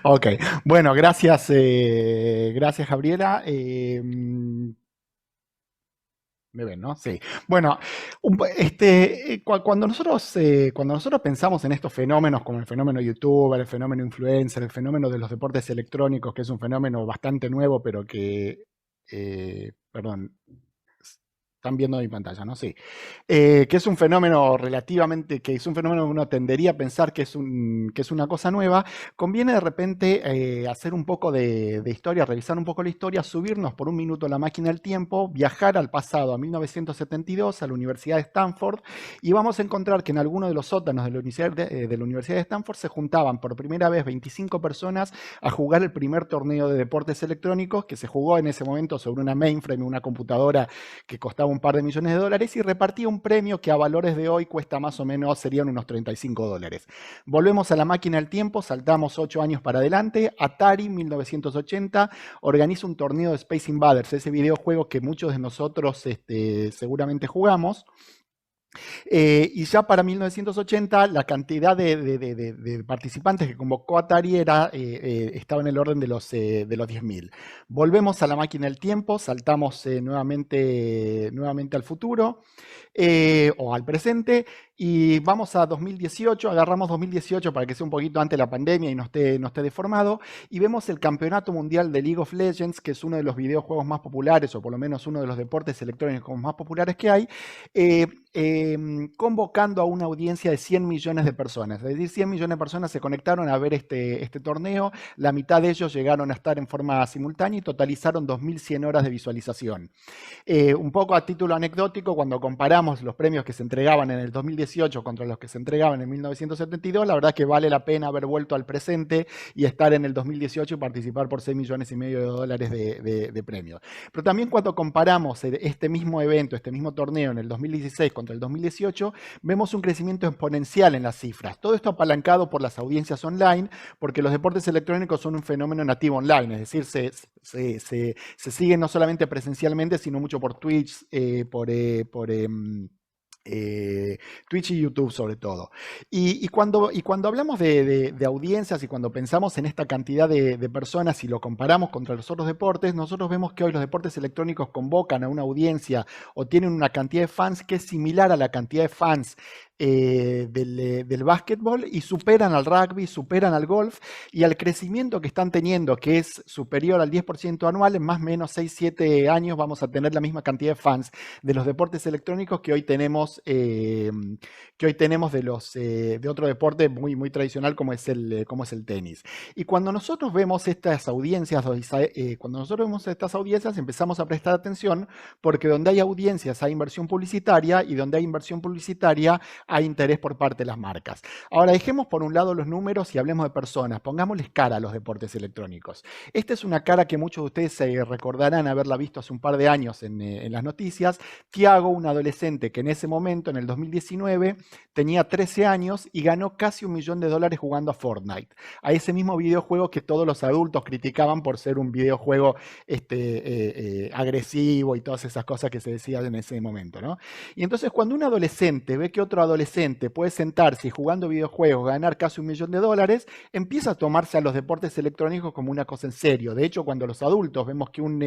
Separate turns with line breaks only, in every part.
Ok, bueno, gracias, gracias Gabriela. Me ven, ¿no? Sí. Bueno, cuando nosotros pensamos en estos fenómenos como el fenómeno youtuber, el fenómeno influencer, el fenómeno de los deportes electrónicos, que es un fenómeno bastante nuevo, pero que, perdón, están viendo mi pantalla, ¿no? Sí. Que es un fenómeno relativamente, que es un fenómeno que uno tendería a pensar que es una cosa nueva, conviene de repente hacer un poco de historia, revisar un poco la historia, subirnos por un minuto a la máquina del tiempo, viajar al pasado, a 1972, a la Universidad de Stanford, y vamos a encontrar que en alguno de los sótanos de la Universidad de Stanford se juntaban por primera vez 25 personas a jugar el primer torneo de deportes electrónicos que se jugó en ese momento sobre una mainframe, una computadora que costaba un par de millones de dólares y repartía un premio que a valores de hoy cuesta más o menos, serían unos 35 dólares. Volvemos a la máquina del tiempo, saltamos 8 años para adelante, Atari 1980 organiza un torneo de Space Invaders, ese videojuego que muchos de nosotros seguramente jugamos. Y ya para 1980 la cantidad de participantes que convocó Atari estaba en el orden de los 10.000. Volvemos a la máquina del tiempo, saltamos nuevamente al futuro o al presente y vamos a 2018, agarramos 2018 para que sea un poquito antes de la pandemia y no esté deformado, y vemos el Campeonato Mundial de League of Legends, que es uno de los videojuegos más populares, o por lo menos uno de los deportes electrónicos más populares que hay, convocando a una audiencia de 100 millones de personas. Es decir, 100 millones de personas se conectaron a ver este torneo, la mitad de ellos llegaron a estar en forma simultánea y totalizaron 2.100 horas de visualización. Un poco a título anecdótico, cuando comparamos los premios que se entregaban en el 2018 contra los que se entregaban en 1972, la verdad que vale la pena haber vuelto al presente y estar en el 2018 y participar por 6 millones y medio de dólares de premios. Pero también cuando comparamos este mismo evento, este mismo torneo en el 2016 contra el 2018, vemos un crecimiento exponencial en las cifras. Todo esto apalancado por las audiencias online, porque los deportes electrónicos son un fenómeno nativo online, es decir, se siguen no solamente presencialmente, sino mucho por Twitch, Twitch y YouTube sobre todo. Y cuando hablamos de audiencias y cuando pensamos en esta cantidad de personas y lo comparamos contra los otros deportes, nosotros vemos que hoy los deportes electrónicos convocan a una audiencia o tienen una cantidad de fans que es similar a la cantidad de fans del básquetbol y superan al rugby, superan al golf y al crecimiento que están teniendo, que es superior al 10% anual, en más o menos 6-7 años vamos a tener la misma cantidad de fans de los deportes electrónicos que hoy tenemos de otro deporte muy, muy tradicional como es el tenis. Y cuando nosotros vemos estas audiencias, empezamos a prestar atención porque donde hay audiencias hay inversión publicitaria y donde hay inversión publicitaria hay interés por parte de las marcas. Ahora dejemos por un lado los números y hablemos de personas, pongámosles cara a los deportes electrónicos. Esta es una cara que muchos de ustedes se recordarán haberla visto hace un par de años en las noticias. Tiago, un adolescente que en ese momento, en el 2019, tenía 13 años y ganó casi $1.000.000 jugando a Fortnite, a ese mismo videojuego que todos los adultos criticaban por ser un videojuego agresivo y todas esas cosas que se decían en ese momento, ¿no? Y entonces cuando un adolescente ve que otro adolescente puede sentarse y jugando videojuegos ganar casi $1.000.000, empieza a tomarse a los deportes electrónicos como una cosa en serio. De hecho, cuando los adultos vemos que un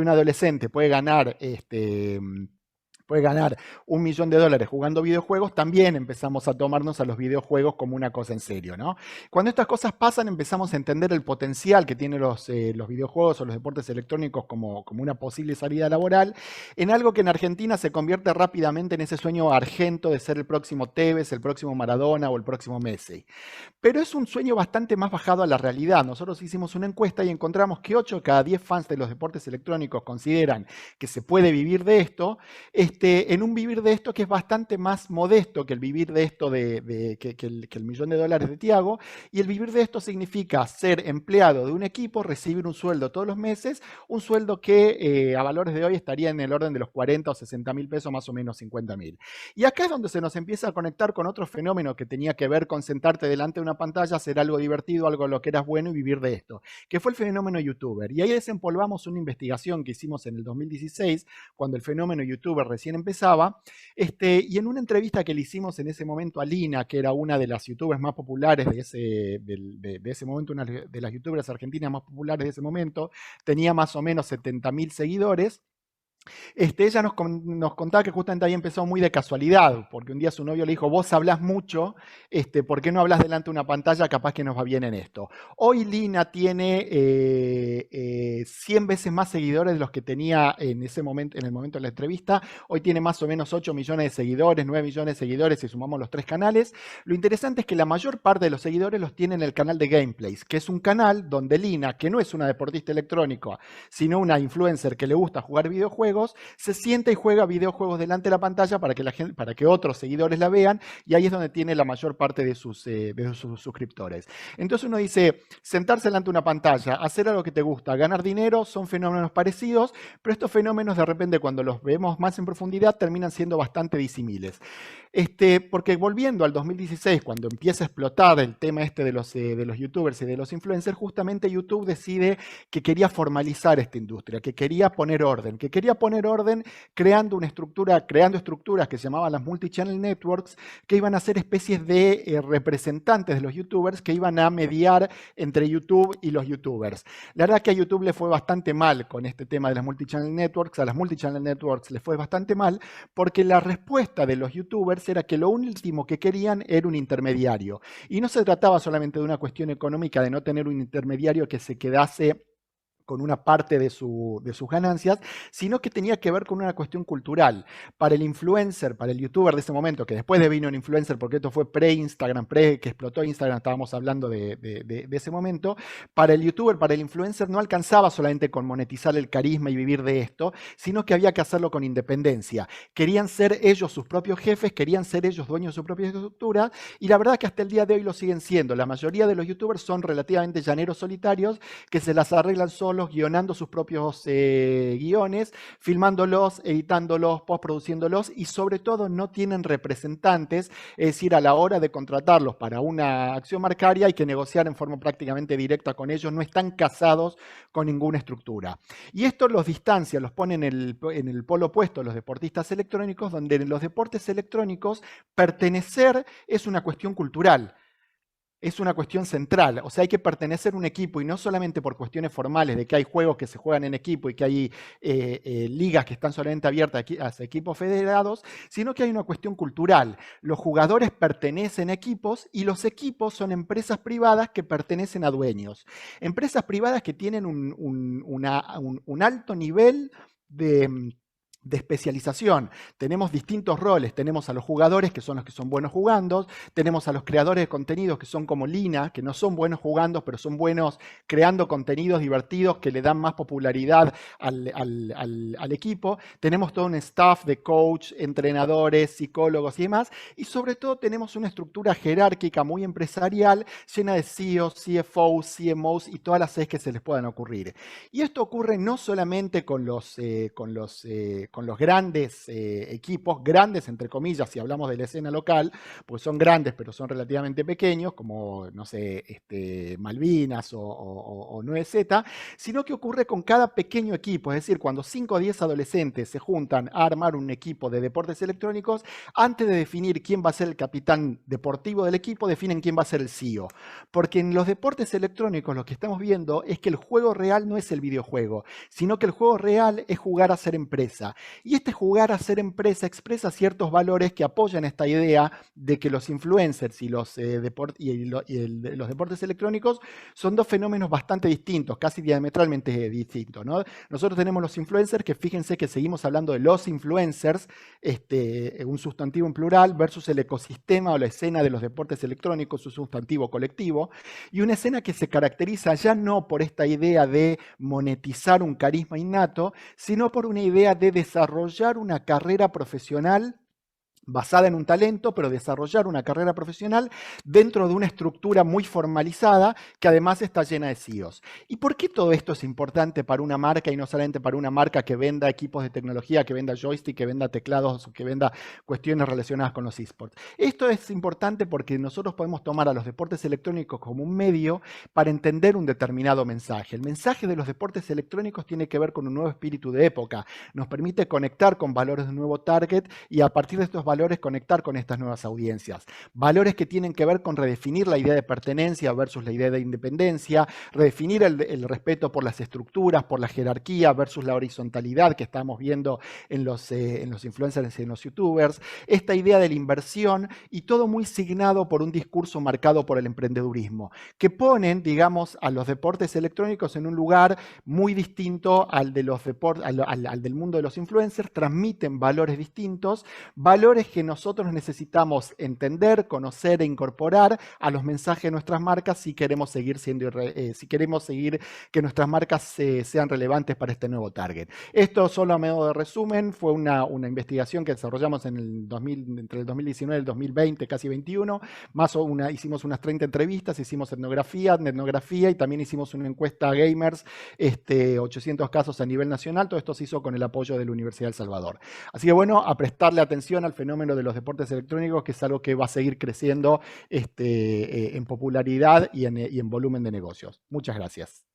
adolescente puede ganar $1.000.000 jugando videojuegos, también empezamos a tomarnos a los videojuegos como una cosa en serio, ¿no? Cuando estas cosas pasan, empezamos a entender el potencial que tienen los videojuegos o los deportes electrónicos como una posible salida laboral, en algo que en Argentina se convierte rápidamente en ese sueño argento de ser el próximo Tevez, el próximo Maradona o el próximo Messi. Pero es un sueño bastante más bajado a la realidad. Nosotros hicimos una encuesta y encontramos que 8 de cada 10 fans de los deportes electrónicos consideran que se puede vivir de esto, en un vivir de esto que es bastante más modesto que el vivir de esto que el $1.000.000 de Tiago, y el vivir de esto significa ser empleado de un equipo, recibir un sueldo todos los meses, un sueldo que a valores de hoy estaría en el orden de los 40 o 60 mil pesos, más o menos 50.000. Y acá es donde se nos empieza a conectar con otro fenómeno que tenía que ver con sentarte delante de una pantalla, hacer algo divertido, algo lo que eras bueno y vivir de esto, que fue el fenómeno youtuber. Y ahí desempolvamos una investigación que hicimos en el 2016, cuando el fenómeno youtuber recién empezaba, y en una entrevista que le hicimos en ese momento a Lina, que era una de las youtubers más populares de ese momento, una de las youtubers argentinas más populares de ese momento, tenía más o menos 70.000 seguidores. Ella nos contaba que justamente ahí empezó muy de casualidad, porque un día su novio le dijo, vos hablás mucho, ¿por qué no hablas delante de una pantalla? Capaz que nos va bien en esto. Hoy Lina tiene 100 veces más seguidores de los que tenía en ese momento, en el momento de la entrevista. Hoy tiene más o menos 8 millones de seguidores, 9 millones de seguidores si sumamos los 3 canales. Lo interesante es que la mayor parte de los seguidores los tiene en el canal de Gameplays, que es un canal donde Lina, que no es una deportista electrónica, sino una influencer que le gusta jugar videojuegos, se sienta y juega videojuegos delante de la pantalla para que otros seguidores la vean, y ahí es donde tiene la mayor parte de sus suscriptores. Entonces uno dice, sentarse delante de una pantalla, hacer algo que te gusta, ganar dinero, son fenómenos parecidos, pero estos fenómenos de repente cuando los vemos más en profundidad terminan siendo bastante disímiles. Porque volviendo al 2016, cuando empieza a explotar el tema de los youtubers y de los influencers, justamente YouTube decide que quería formalizar esta industria, que quería poner orden creando estructuras que se llamaban las multi-channel networks, que iban a ser especies de representantes de los youtubers que iban a mediar entre YouTube y los youtubers. La verdad que a YouTube le fue bastante mal con este tema de las multi-channel networks, a las multi-channel networks les fue bastante mal, porque la respuesta de los youtubers era que lo último que querían era un intermediario. Y no se trataba solamente de una cuestión económica, de no tener un intermediario que se quedase con una parte de sus ganancias, sino que tenía que ver con una cuestión cultural. Para el influencer, para el youtuber de ese momento, que después devino un influencer, porque esto fue pre-Instagram, que explotó Instagram, estábamos hablando de ese momento, para el youtuber, para el influencer, no alcanzaba solamente con monetizar el carisma y vivir de esto, sino que había que hacerlo con independencia. Querían ser ellos sus propios jefes, querían ser ellos dueños de su propia estructura, y la verdad que hasta el día de hoy lo siguen siendo. La mayoría de los youtubers son relativamente llaneros solitarios, que se las arreglan solos, guionando sus propios guiones, filmándolos, editándolos, postproduciéndolos, y sobre todo no tienen representantes, es decir, a la hora de contratarlos para una acción marcaria hay que negociar en forma prácticamente directa con ellos, no están casados con ninguna estructura. Y esto los distancia, los pone en el polo opuesto a los deportistas electrónicos, donde en los deportes electrónicos pertenecer es una cuestión cultural. Es una cuestión central, o sea, hay que pertenecer a un equipo, y no solamente por cuestiones formales de que hay juegos que se juegan en equipo y que hay ligas que están solamente abiertas a equipos federados, sino que hay una cuestión cultural. Los jugadores pertenecen a equipos y los equipos son empresas privadas que pertenecen a dueños. Empresas privadas que tienen un alto nivel de especialización. Tenemos distintos roles, tenemos a los jugadores, que son los que son buenos jugando, tenemos a los creadores de contenidos, que son como Lina, que no son buenos jugando, pero son buenos creando contenidos divertidos que le dan más popularidad al equipo. Tenemos todo un staff de coach, entrenadores, psicólogos y demás, y sobre todo tenemos una estructura jerárquica muy empresarial, llena de CEOs, CFOs, CMOs y todas las Cs que se les puedan ocurrir. Y esto ocurre no solamente con los grandes equipos, grandes entre comillas, si hablamos de la escena local, pues son grandes, pero son relativamente pequeños, como, no sé, Malvinas o 9Z, sino que ocurre con cada pequeño equipo, es decir, cuando 5 o 10 adolescentes se juntan a armar un equipo de deportes electrónicos, antes de definir quién va a ser el capitán deportivo del equipo, definen quién va a ser el CEO. Porque en los deportes electrónicos lo que estamos viendo es que el juego real no es el videojuego, sino que el juego real es jugar a ser empresa. Y jugar a ser empresa expresa ciertos valores que apoyan esta idea de que los influencers y los deportes electrónicos son dos fenómenos bastante distintos, casi diametralmente distintos, ¿no? Nosotros tenemos los influencers, que fíjense que seguimos hablando de los influencers, un sustantivo en plural, versus el ecosistema o la escena de los deportes electrónicos, un sustantivo colectivo, y una escena que se caracteriza ya no por esta idea de monetizar un carisma innato, sino por una idea de desarrollar una carrera profesional basada en un talento, pero desarrollar una carrera profesional dentro de una estructura muy formalizada que además está llena de CEOs. ¿Y por qué todo esto es importante para una marca y no solamente para una marca que venda equipos de tecnología, que venda joystick, que venda teclados o que venda cuestiones relacionadas con los esports? Esto es importante porque nosotros podemos tomar a los deportes electrónicos como un medio para entender un determinado mensaje. El mensaje de los deportes electrónicos tiene que ver con un nuevo espíritu de época, nos permite conectar con valores de un nuevo target y a partir de estos valores conectar con estas nuevas audiencias. Valores que tienen que ver con redefinir la idea de pertenencia versus la idea de independencia, redefinir el respeto por las estructuras, por la jerarquía versus la horizontalidad que estamos viendo en los influencers y en los youtubers, esta idea de la inversión y todo muy signado por un discurso marcado por el emprendedurismo, que ponen, digamos, a los deportes electrónicos en un lugar muy distinto al, de los al del mundo de los influencers, transmiten valores distintos, valores que nosotros necesitamos entender, conocer e incorporar a los mensajes de nuestras marcas si queremos seguir si queremos seguir que nuestras marcas sean relevantes para este nuevo target. Esto solo a modo de resumen fue una investigación que desarrollamos en entre el 2019 y el 2020, casi 21, hicimos unas 30 entrevistas, hicimos etnografía y también hicimos una encuesta a gamers, 800 casos a nivel nacional, todo esto se hizo con el apoyo de la Universidad de El Salvador. Así que bueno, a prestarle atención al fenómeno de los deportes electrónicos, que es algo que va a seguir creciendo en popularidad y en volumen de negocios. Muchas gracias.